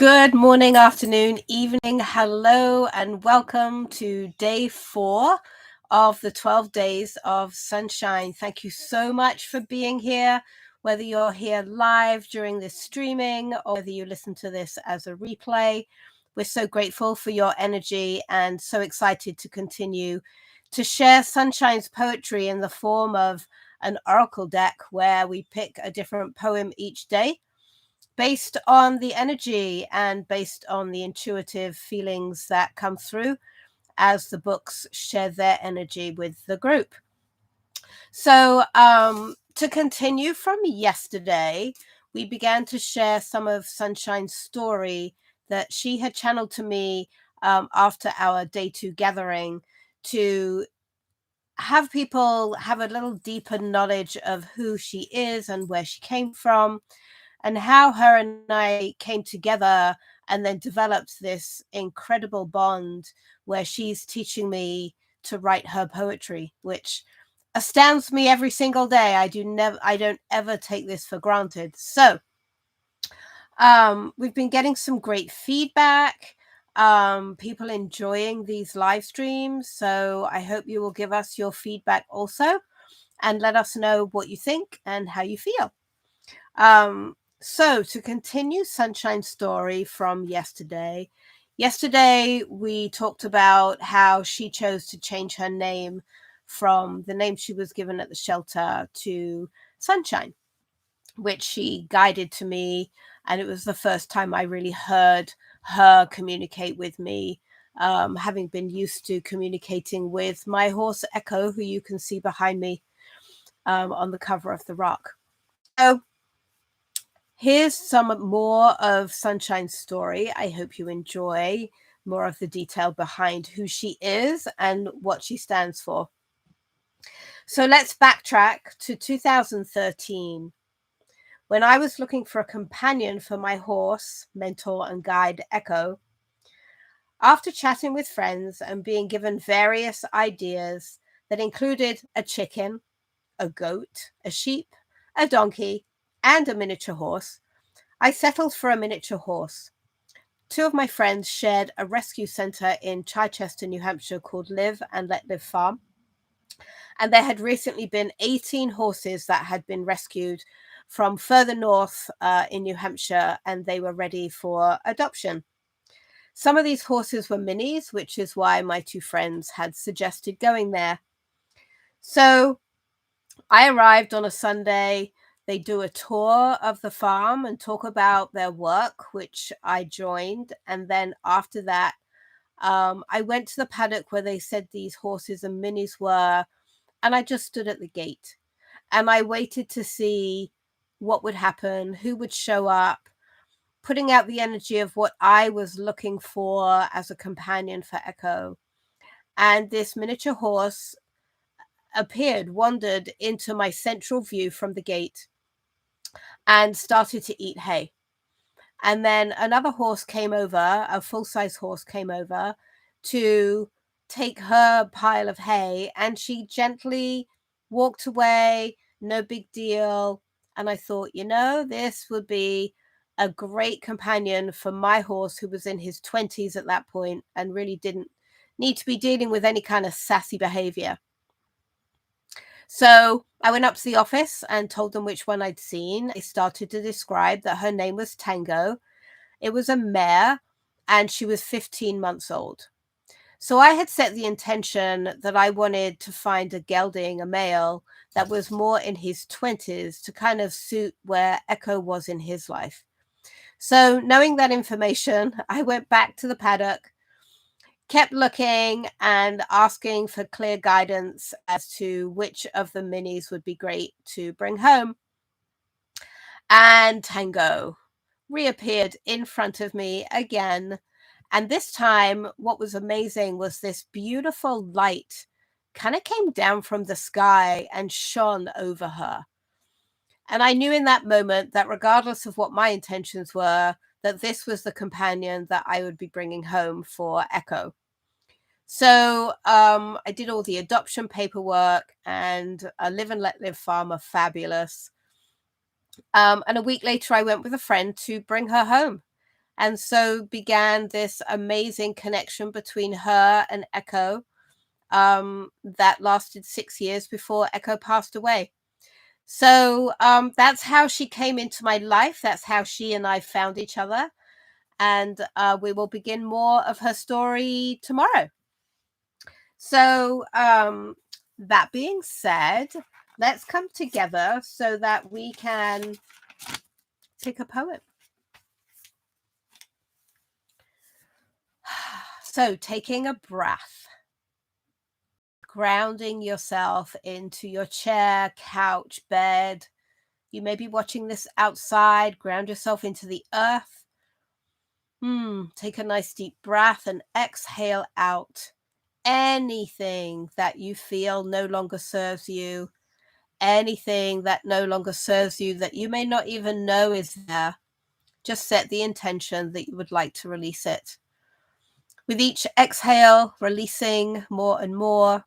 Good morning, afternoon, evening, hello, and welcome to day 4 of the 12 days of sunshine. Thank you so much for being here, whether you're here live during this streaming or whether you listen to this as a replay. We're so grateful for your energy and so excited to continue to share Sunshine's poetry in the form of an oracle deck where we pick a different poem each day, based on the energy and based on the intuitive feelings that come through as the books share their energy with the group. So, to continue from yesterday, we began to share some of Sunshine's story that she had channeled to me after our day 2 gathering, to have people have a little deeper knowledge of who she is and where she came from, and how her and I came together and then developed this incredible bond where she's teaching me to write her poetry, which astounds me every single day. I don't ever take this for granted. So we've been getting some great feedback, people enjoying these live streams. So I hope you will give us your feedback also and let us know what you think and how you feel. So to continue Sunshine's story from yesterday we talked about how she chose to change her name from the name she was given at the shelter to Sunshine, which she guided to me. And it was the first time I really heard her communicate with me, having been used to communicating with my horse Echo, who you can see behind me on the cover of the rock. So here's some more of Sunshine's story. I hope you enjoy more of the detail behind who she is and what she stands for. So let's backtrack to 2013, when I was looking for a companion for my horse, mentor, and guide Echo. After chatting with friends and being given various ideas that included a chicken, a goat, a sheep, a donkey, and a miniature horse, I settled for a miniature horse. 2 of my friends shared a rescue center in Chichester, New Hampshire called Live and Let Live Farm. And there had recently been 18 horses that had been rescued from further north in New Hampshire, and they were ready for adoption. Some of these horses were minis, which is why my 2 friends had suggested going there. So I arrived on a Sunday. They do a tour of the farm and talk about their work, which I joined. And then after that, I went to the paddock where they said these horses and minis were, and I just stood at the gate. And I waited to see what would happen, who would show up, putting out the energy of what I was looking for as a companion for Echo. And this miniature horse wandered into my central view from the gate and started to eat hay. And then another horse came over, a full-size horse came over to take her pile of hay, and she gently walked away, no big deal. And I thought, this would be a great companion for my horse, who was in his 20s at that point and really didn't need to be dealing with any kind of sassy behavior. So I went up to the office and told them which one I'd seen. They started to describe that her name was Tango. It was a mare, and she was 15 months old. So I had set the intention that I wanted to find a gelding, a male, that was more in his 20s to kind of suit where Echo was in his life. So knowing that information, I went back to the paddock, kept looking and asking for clear guidance as to which of the minis would be great to bring home. And Tango reappeared in front of me again. And this time, what was amazing was this beautiful light kind of came down from the sky and shone over her. And I knew in that moment that regardless of what my intentions were, that this was the companion that I would be bringing home for Echo. So I did all the adoption paperwork, and a Live and Let Live farm are fabulous. And a week later, I went with a friend to bring her home. And so began this amazing connection between her and Echo that lasted 6 years before Echo passed away. So that's how she came into my life. That's how she and I found each other. And we will begin more of her story tomorrow. So that being said, let's come together so that we can pick a poem. So taking a breath, grounding yourself into your chair, couch, bed. You may be watching this outside. Ground yourself into the earth. Take a nice deep breath and exhale out anything that you feel no longer serves you, anything that no longer serves you that you may not even know is there. Just set the intention that you would like to release it. With each exhale, releasing more and more.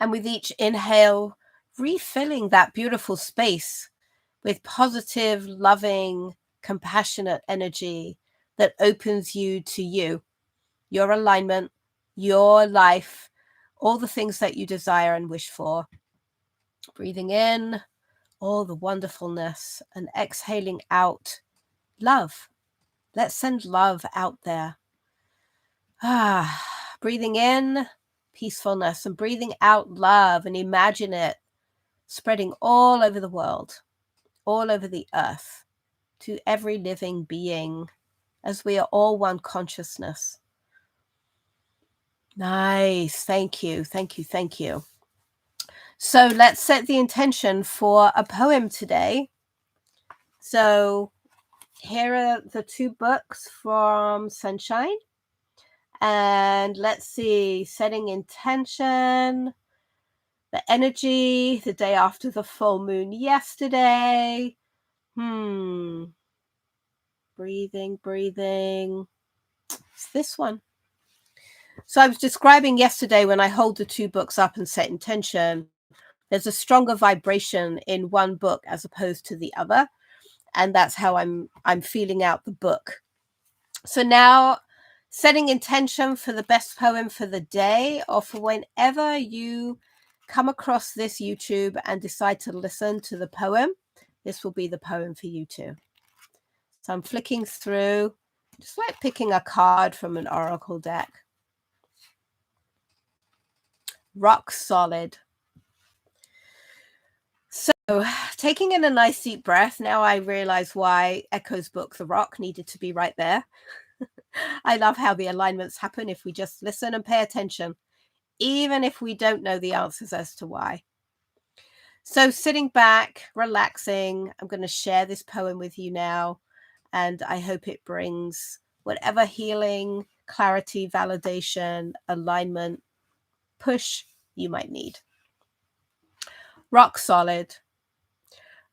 And with each inhale, refilling that beautiful space with positive, loving, compassionate energy that opens you to you, your alignment, your life, all the things that you desire and wish for. Breathing in all the wonderfulness and exhaling out love. Let's send love out there. Breathing in peacefulness and breathing out love, and imagine it spreading all over the world, all over the earth, to every living being, as we are all one consciousness. Nice. Thank you. Thank you. Thank you. So let's set the intention for a poem today. So here are the two books from Sunshine. And let's see, setting intention, the energy, the day after the full moon yesterday. Breathing. It's this one. So I was describing yesterday when I hold the two books up and set intention, there's a stronger vibration in one book as opposed to the other. And that's how I'm feeling out the book. So now setting intention for the best poem for the day, or for whenever you come across this YouTube and decide to listen to the poem, this will be the poem for you too. So I'm flicking through, just like picking a card from an oracle deck. Rock solid. So taking in a nice deep breath, now I realize why Echo's book, The Rock, needed to be right there. I love how the alignments happen if we just listen and pay attention, even if we don't know the answers as to why. So sitting back, relaxing, I'm going to share this poem with you now, and I hope it brings whatever healing, clarity, validation, alignment, push you might need. Rock solid.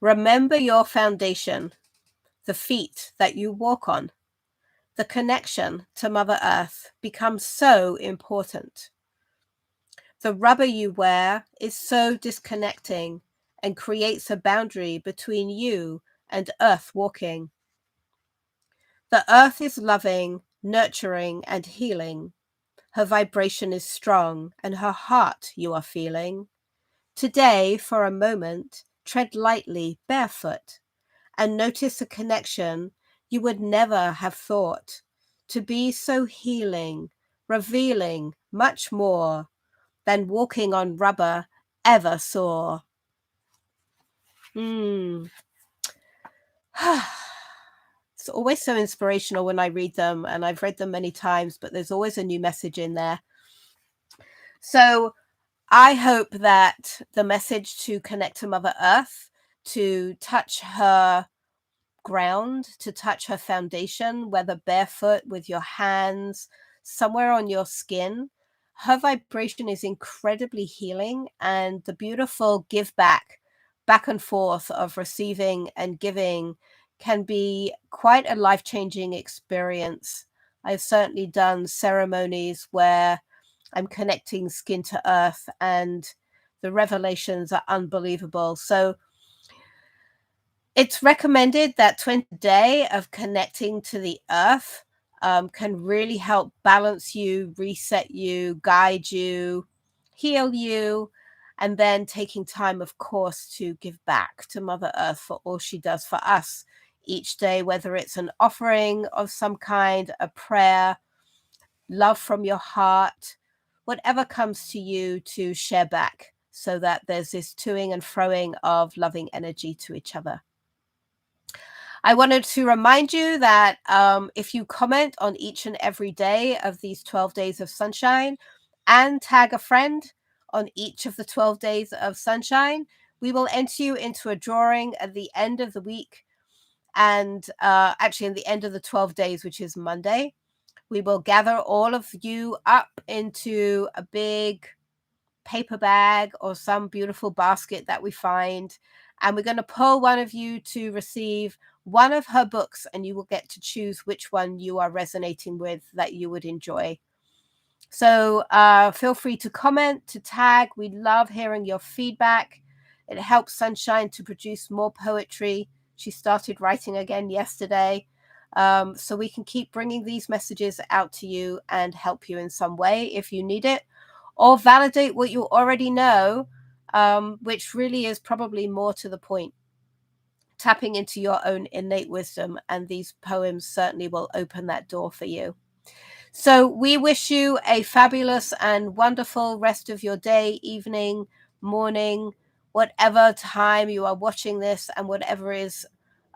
Remember your foundation, the feet that you walk on. The connection to Mother Earth becomes so important. The rubber you wear is so disconnecting and creates a boundary between you and Earth walking. The Earth is loving, nurturing, and healing. Her vibration is strong, and her heart you are feeling. Today, for a moment, tread lightly barefoot and notice a connection you would never have thought to be so healing, revealing much more than walking on rubber ever saw. It's always so inspirational when I read them, and I've read them many times, but there's always a new message in there. So I hope that the message to connect to Mother Earth, to touch her ground, to touch her foundation, whether barefoot, with your hands, somewhere on your skin, her vibration is incredibly healing, and the beautiful give back and forth of receiving and giving can be quite a life-changing experience. I've certainly done ceremonies where I'm connecting skin to earth, and the revelations are unbelievable. So It's recommended that 20 day of connecting to the earth can really help balance you, reset you, guide you, heal you, and then taking time, of course, to give back to Mother Earth for all she does for us each day, whether it's an offering of some kind, a prayer, love from your heart, whatever comes to you to share back so that there's this toing and froing of loving energy to each other. I wanted to remind you that if you comment on each and every day of these 12 days of sunshine and tag a friend on each of the 12 days of sunshine, we will enter you into a drawing at the end of the week and actually in the end of the 12 days, which is Monday. We will gather all of you up into a big paper bag or some beautiful basket that we find. And we're going to pull one of you to receive one of her books, and you will get to choose which one you are resonating with that you would enjoy. So feel free to comment, to tag. We love hearing your feedback. It helps Sunshine to produce more poetry. She started writing again yesterday. So we can keep bringing these messages out to you and help you in some way if you need it, or validate what you already know, which really is probably more to the point. Tapping into your own innate wisdom, and these poems certainly will open that door for you. So we wish you a fabulous and wonderful rest of your day, evening, morning, whatever time you are watching this, and whatever is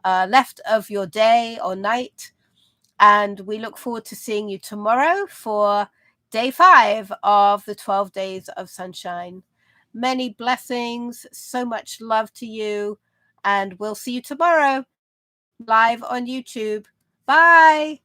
left of your day or night. And we look forward to seeing you tomorrow for day 5 of the 12 days of sunshine. Many blessings, so much love to you, and we'll see you tomorrow live on YouTube. Bye.